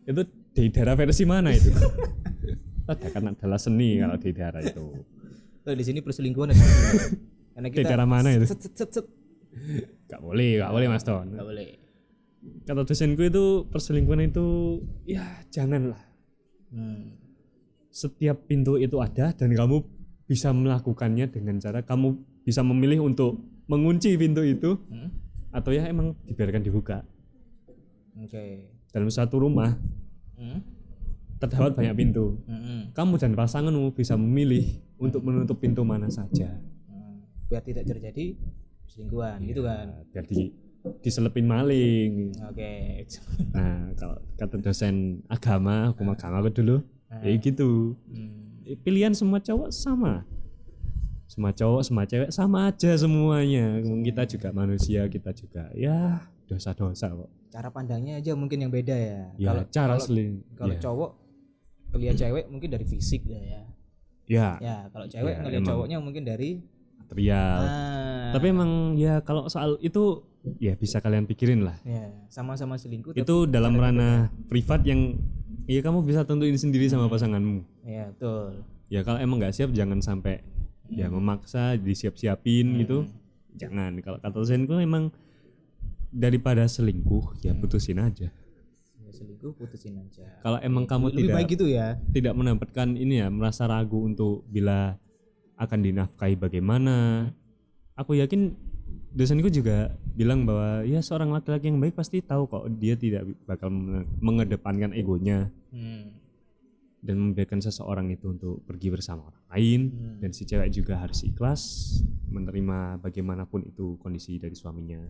Itu Deidara versi mana itu? Kan adalah seni kalau Deidara itu. Kalau di sini perselingkuhan ada. Karena kita Deidara mana itu? Set. Gak boleh Mas Don. Gak boleh. Kata dosenku itu perselingkuhan itu ya janganlah. Setiap pintu itu ada dan kamu bisa melakukannya dengan cara kamu bisa memilih untuk mengunci pintu itu atau ya emang dibiarkan dibuka. Oke. Dalam satu rumah terdapat banyak pintu. Kamu dan pasanganmu bisa memilih untuk menutup pintu mana saja. Biar tidak terjadi selingkuhan gitu kan. Biar diselepin maling. Oke. Nah, kalau kata dosen agama, hukum agama aku dulu, ya gitu. Pilihan semua cowok sama. Semua cowok, semua cewek sama aja semuanya. Kita juga manusia, kita juga ya dosa-dosa kok. Cara pandangnya aja mungkin yang beda ya. Ya, Kalau cowok ngelihat cewek mungkin dari fisik ya. Ya, kalau cewek ngelihat cowoknya mungkin dari material. Tapi emang ya kalau soal itu ya bisa kalian pikirin lah. Ya, sama-sama selingkuh. Itu dalam ranah privat yang ya kamu bisa tentuin sendiri sama pasanganmu. Ya, betul. Ya kalau emang nggak siap jangan sampai ya memaksa disiap-siapin gitu. Jangan. Kalau kata Zenku emang daripada selingkuh ya putusin aja. Selingkuh putusin aja. Kalau emang kamu lebih baik gitu ya. Tidak mendapatkan ini ya, merasa ragu untuk bila akan dinafkahi bagaimana. Aku yakin dosenku juga bilang bahwa ya seorang laki-laki yang baik pasti tahu kok dia tidak bakal mengedepankan egonya. Dan membiarkan seseorang itu untuk pergi bersama orang lain. Dan si cewek juga harus ikhlas menerima bagaimanapun itu kondisi dari suaminya.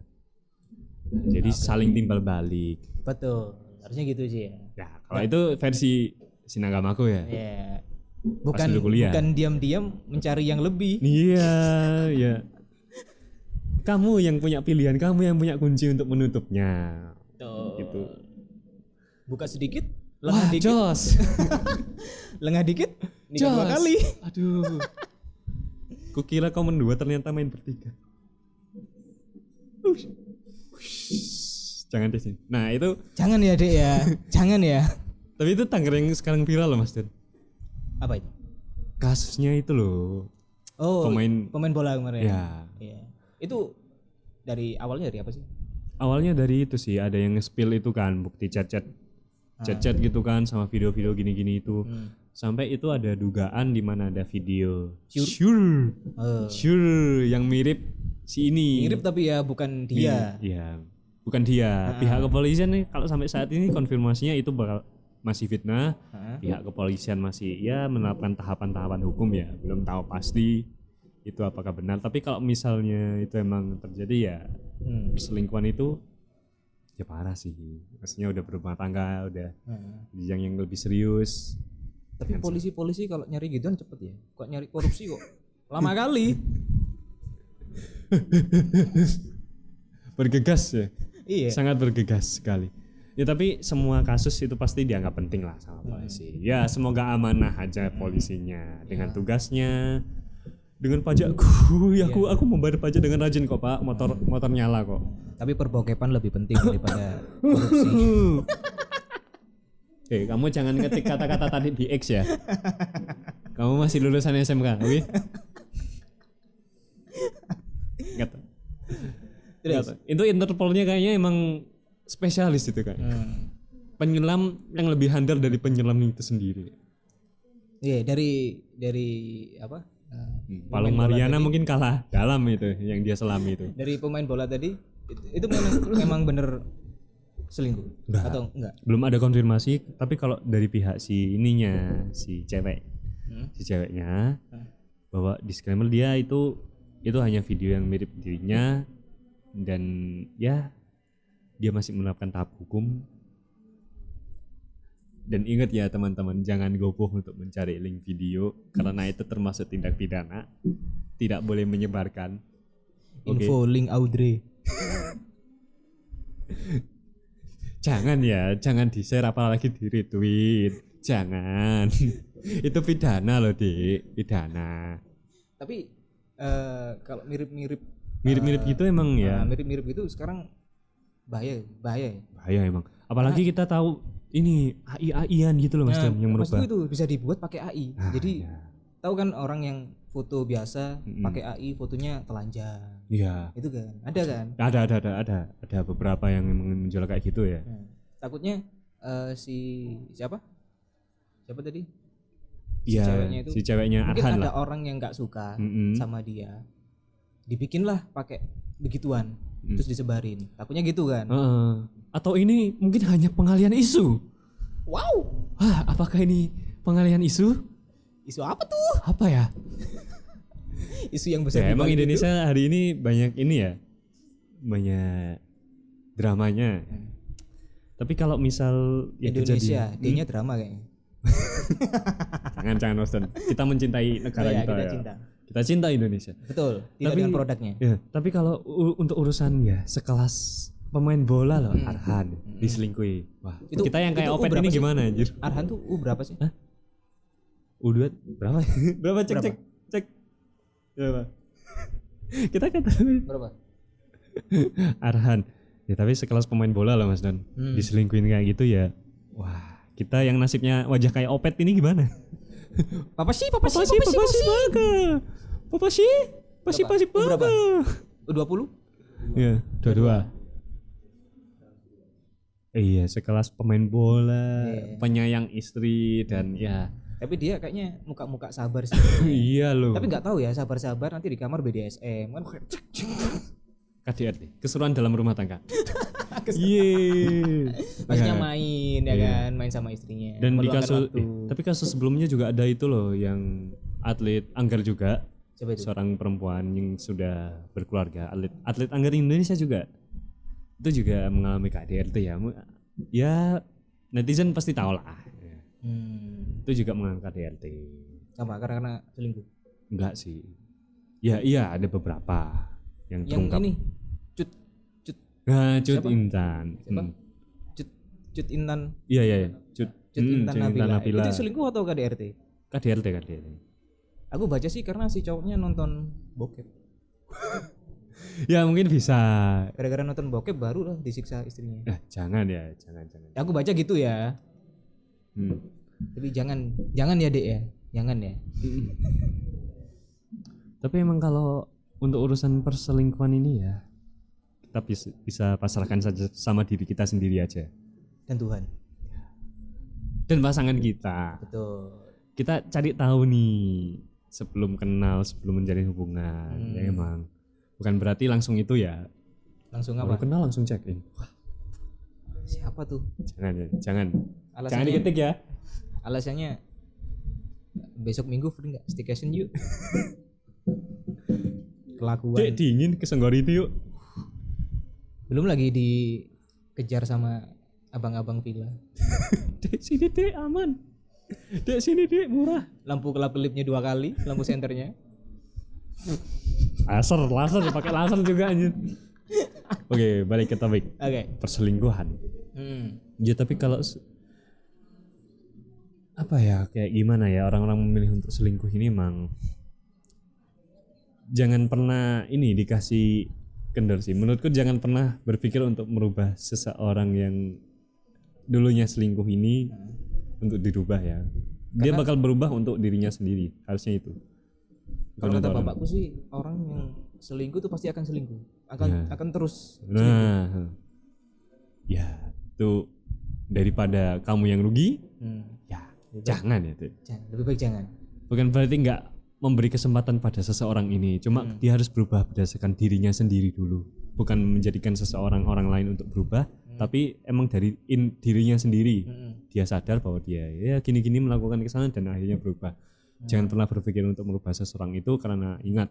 Jadi saling timbal balik. Betul. Harusnya gitu sih ya. Ya, kalau itu versi sinagamaku ya. Iya. Bukan diam-diam mencari yang lebih. Iya, ya. Kamu yang punya pilihan, kamu yang punya kunci untuk menutupnya. Gitu. Buka sedikit, lengah dikit. Jos. Lengah dikit, nikah 2 kali. Aduh. Kukira kau mendua ternyata main bertiga. Jangan di sini. Nah itu jangan ya dek ya, jangan ya. Tapi itu Tangerang sekarang viral loh Mas Den. Apa itu? Kasusnya itu loh. Oh, pemain bola kemarin. Ya. Itu awalnya dari apa sih? Awalnya dari itu sih, ada yang nge-spill itu kan bukti chat gitu kan sama video-video gini-gini itu. Sampai itu ada dugaan di mana ada video sure yang mirip si ini. Mirip tapi ya bukan dia. Iya. Bukan dia. Pihak kepolisian nih kalau sampai saat ini konfirmasinya itu masih fitnah. Pihak kepolisian masih ya menerapkan tahapan-tahapan hukum ya. Belum tahu pasti itu apakah benar. Tapi kalau misalnya itu emang terjadi ya perselingkuhan itu ya parah sih. Maksudnya udah berumah tangga, udah yang lebih serius. Tapi polisi kalau nyari gituan cepet ya. Kok nyari korupsi kok lama kali. Bergegas ya. Iya. Sangat bergegas sekali. Ya tapi semua kasus itu pasti dianggap penting lah sama polisi. Ya semoga amanah aja polisinya dengan tugasnya, dengan pajakku. Ya aku membayar pajak dengan rajin kok Pak. Motor nyala kok. Tapi perbokepan lebih penting daripada korupsi. Kamu jangan ngetik kata-kata tadi di X ya. Kamu masih lulusan SMK, oke? Itu Interpolnya kayaknya emang spesialis itu kan. Penyelam yang lebih handal dari penyelam itu sendiri. Iya, dari apa? Palung Mariana mungkin kalah dalam itu yang dia selami itu. Dari pemain bola tadi itu memang bener selingkuh atau enggak? Belum ada konfirmasi, tapi kalau dari pihak si ceweknya bahwa disclaimer dia itu hanya video yang mirip dirinya. Dan ya dia masih menerapkan tahap hukum. Dan ingat ya teman-teman, jangan gopoh untuk mencari link video karena itu termasuk tindak pidana. Tidak boleh menyebarkan info link Audrey. Jangan di-share apalagi di-retweet. Jangan. Itu pidana loh, Dik, pidana. Tapi kalau mirip-mirip gitu emang ya. Mirip-mirip gitu sekarang bahaya. Bahaya emang. Apalagi kita tahu ini AI-an gitu loh Mas yang merubah. Maksudku itu bisa dibuat pakai AI. Jadi tahu kan orang yang foto biasa pakai AI fotonya telanjang. Iya. Itu kan. Ada kan? Ada beberapa yang menjual kayak gitu ya. Takutnya siapa tadi? Iya. Si ceweknya mungkin Arhan ada lah. orang yang nggak suka sama dia. Dibikinlah pakai begituan terus disebarin. Takutnya gitu kan. Atau ini mungkin hanya pengalihan isu. Wow. Apakah ini pengalihan isu? Isu apa tuh? Apa ya? Isu yang besar. Ya, emang Indonesia itu hari ini banyak ini ya. Banyak dramanya. Tapi kalau misal ya Indonesia, dianya drama kayaknya. Jangan Mas. Kita mencintai negara kita ya. Kita cinta Indonesia. Betul. Tidak dengan produknya. Ya, tapi kalau untuk urusan ya sekelas pemain bola loh, Arhan diselingkuhi. Wah, Itu- kita yang kayak itu Opet berapa ini sih? gimana anjir? Arhan tuh berapa sih? U2 berapa? Berapa cek Berapa? cek. Berapa? Kita kata Berapa? Arhan. Ya tapi sekelas pemain bola loh Mas Don. Diselingkuhin kayak gitu ya. Wah, kita yang nasibnya wajah kayak Opet ini gimana? Papa sih Papa sih baga. Papa sih pasti Berapa? baga. U20? Ya, dua-dua. Iya, sekelas pemain bola, Iya. penyayang istri dan ya Tapi dia kayaknya muka-muka sabar sih. iya loh. Tapi nggak tahu ya, sabar-sabar nanti di kamar BDSM kan. KDRT, keseruan dalam rumah tangga. Iya. Maksudnya Nah, main ya kan, main sama istrinya. dan di meluangkan kasus waktu. tapi kasus sebelumnya juga ada itu loh yang atlet Angger juga, Coba itu. seorang perempuan yang sudah berkeluarga, atlet Angger Indonesia juga. Itu juga mengalami KDRT ya. Ya netizen pasti tahu lah. Itu juga mengalami KDRT. Apa? Karena selingkuh. Enggak sih. Ya iya ada beberapa yang Yang terungkap. ini Nah, Cut Siapa? Intan. Siapa? Cut Intan. Iya iya, iya. Cut Intan Cut Nabila. Nabila. Itu selingkuh atau KDRT? KDRT. Aku baca sih karena si cowoknya nonton bokep. Ya mungkin bisa. Gara-gara nonton bokep baru lah disiksa istrinya. Jangan ya, jangan. Ya, aku baca gitu ya. Hmm. Tapi jangan ya Dek ya. Jangan ya. Tapi emang kalau untuk urusan perselingkuhan ini ya kita bisa pasrahkan saja sama diri kita sendiri aja Dan Tuhan. dan pasangan kita. Betul. Kita cari tahu nih sebelum kenal, sebelum menjalin hubungan. Ya emang bukan berarti langsung itu ya. Langsung Baru apa? kenal langsung check in. Wah, Siapa tuh? jangan ya, jangan. Jangan Alasannya, diketik ya. alasannya besok minggu free nggak? Staycation yuk. Kelakuan. Dek dingin ke Senggori itu yuk. Belum lagi dikejar sama abang-abang villa. Dek sini dek aman. Dek sini dek murah. Lampu kelap-kelipnya 2 kali, lampu senternya. Laser pakai laser juga anjir. Oke, balik ke topik Oke. perselingkuhan. Ya tapi kalau apa ya kayak gimana ya orang-orang memilih untuk selingkuh ini emang jangan pernah ini dikasih kendor sih. Menurutku jangan pernah berpikir untuk merubah seseorang yang dulunya selingkuh ini untuk dirubah ya. Dia bakal berubah untuk dirinya sendiri, harusnya itu. Kalau Bukan kata untuk orang. bapakku sih orang yang selingkuh tuh pasti akan selingkuh. Akan terus. Nah, ya itu daripada kamu yang rugi, ya jangan ya tuh. Lebih baik jangan. Bukan berarti nggak memberi kesempatan pada seseorang ini, cuma dia harus berubah berdasarkan dirinya sendiri dulu, bukan menjadikan seseorang orang lain untuk berubah, tapi emang dari dirinya sendiri. Dia sadar bahwa dia ya gini-gini melakukan kesalahan dan akhirnya berubah. Jangan pernah berpikir untuk merubah seseorang itu karena ingat,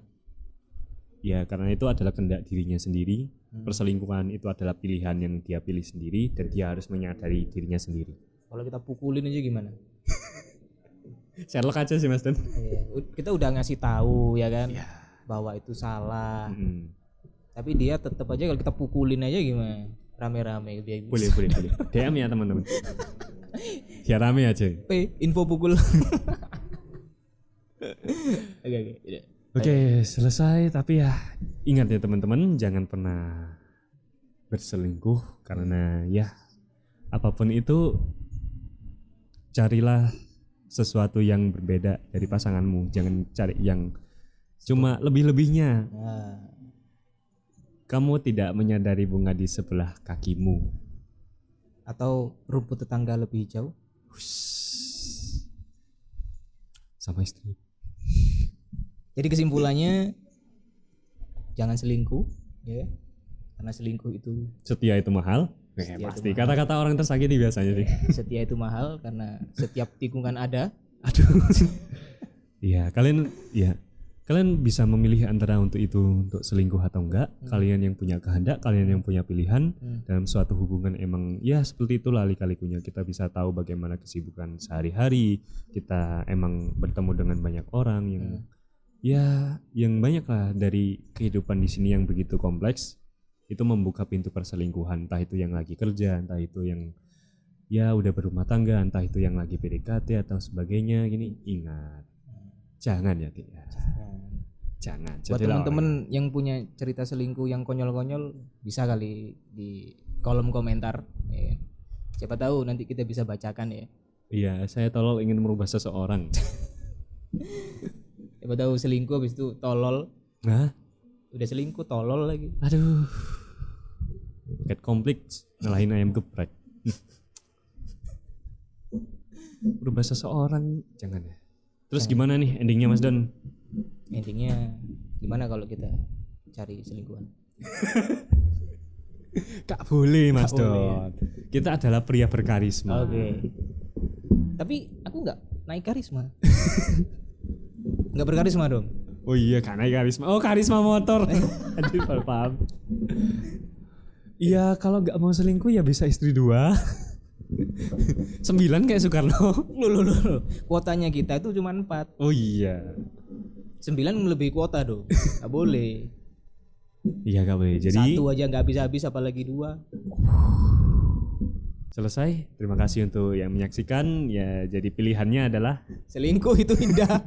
ya karena itu adalah kehendak dirinya sendiri. Perselingkuhan itu adalah pilihan yang dia pilih sendiri dan dia harus menyadari dirinya sendiri. Kalau kita pukulin aja gimana? Sherlock aja sih Mas Dan. Kita udah ngasih tahu ya kan bahwa itu salah. Tapi dia tetap aja kalau kita pukulin aja gimana? Rame-rame dia. Boleh. DM ya teman-teman. Ya rame aja. Info pukul. Oke, selesai. Tapi ya ingat ya teman-teman, jangan pernah berselingkuh karena ya apapun itu carilah sesuatu yang berbeda dari pasanganmu. Jangan cari yang cuma lebih-lebihnya. Kamu tidak menyadari bunga di sebelah kakimu. Atau rumput tetangga lebih hijau. Sama istri. Jadi kesimpulannya jangan selingkuh ya. Karena selingkuh itu Setia itu mahal. Pasti kata-kata orang tersakiti biasanya sih. Setia itu mahal karena setiap tikungan ada. Aduh. Iya, kalian bisa memilih antara untuk selingkuh atau enggak. Kalian yang punya kehendak, kalian yang punya pilihan dalam suatu hubungan emang ya seperti itulah lika-likunya. Kita bisa tahu bagaimana kesibukan sehari-hari. Kita emang bertemu dengan banyak orang yang yang banyak lah dari kehidupan di sini yang begitu kompleks. itu membuka pintu perselingkuhan, entah itu yang lagi kerja, entah itu yang ya udah berumah tangga, entah itu yang lagi PDKT atau sebagainya. Gini, ingat, jangan ya Ki ya. Jangan. Buat teman-teman yang punya cerita selingkuh yang konyol-konyol, bisa kali di kolom komentar ya. Siapa tahu nanti kita bisa bacakan ya. Iya, saya tolol ingin merubah seseorang. Siapa tahu selingkuh habis itu tolol. Nah, udah selingkuh tolol lagi. Aduh. Paket komplit ngalahin ayam geprek. Merubah seseorang jangan ya. Terus gimana nih endingnya Mas Don? Endingnya gimana kalau kita cari selingkuhan? Gak boleh Mas Don. Kita adalah pria berkarisma. Oke. Tapi aku nggak naik karisma. Nggak berkarisma dong. Oh iya, gak naik karisma. Oh, karisma motor. Aduh, paham. Iya, kalau nggak mau selingkuh ya bisa istri 2. 9 kayak Soekarno. Loh. Kuotanya kita itu cuma 4. Oh iya. 9 melebihi kuota dong. Gak boleh. Iya gak boleh. Jadi 1 aja nggak habis-habis apalagi 2. Selesai. Terima kasih untuk yang menyaksikan. Ya, jadi pilihannya adalah selingkuh itu indah.